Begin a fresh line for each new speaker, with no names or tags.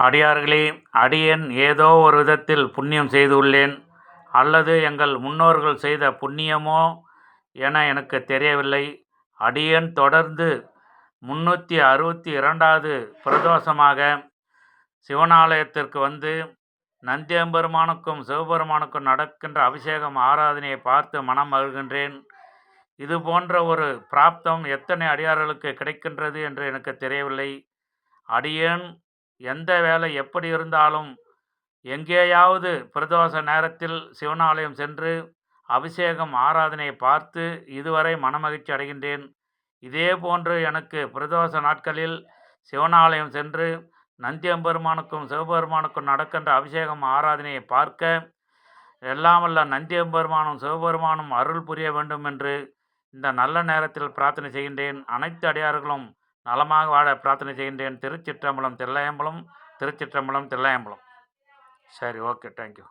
அடியார்களே, அடியேன் ஏதோ ஒரு விதத்தில் புண்ணியம் செய்துள்ளேன், அல்லது எங்கள் முன்னோர்கள் செய்த புண்ணியமோ என எனக்கு தெரியவில்லை. அடியேன் தொடர்ந்து 362வது பிரதோஷமாக சிவனாலயத்திற்கு வந்து நந்தியம்பெருமானுக்கும் சிவபெருமானுக்கும் நடக்கின்ற அபிஷேகம் ஆராதனையை பார்த்து மனம் மகிழ்கின்றேன். இது போன்ற ஒரு பிராப்தம் எத்தனை அடியார்களுக்கு கிடைக்கின்றது என்று எனக்கு தெரியவில்லை. அடியேன் எந்த வேலை எப்படி இருந்தாலும் எங்கேயாவது பிரதோஷ நேரத்தில் சிவனாலயம் சென்று அபிஷேகம் ஆராதனையை பார்த்து இதுவரை மனமகிழ்ச்சி அடைகின்றேன். இதே போன்று எனக்கு பிரதோஷ நாட்களில் சிவனாலயம் சென்று நந்தியம்பெருமானுக்கும் சிவபெருமானுக்கும் நடக்கின்ற அபிஷேகம் ஆராதனையை பார்க்க எல்லாம் வல்ல நந்தியம்பெருமானும் சிவபெருமானும் அருள் புரிய வேண்டும் என்று இந்த நல்ல நேரத்தில் பிரார்த்தனை செய்கின்றேன். அனைத்து அடியார்களும் நலமாக வாழ பிரார்த்தனை செய்கின்றேன். திருச்சிற்றம்பலம் தில்லையம்பலம், திருச்சிற்றம்பலம் தில்லையம்பலம். சரி, ஓகே, தேங்க்யூ.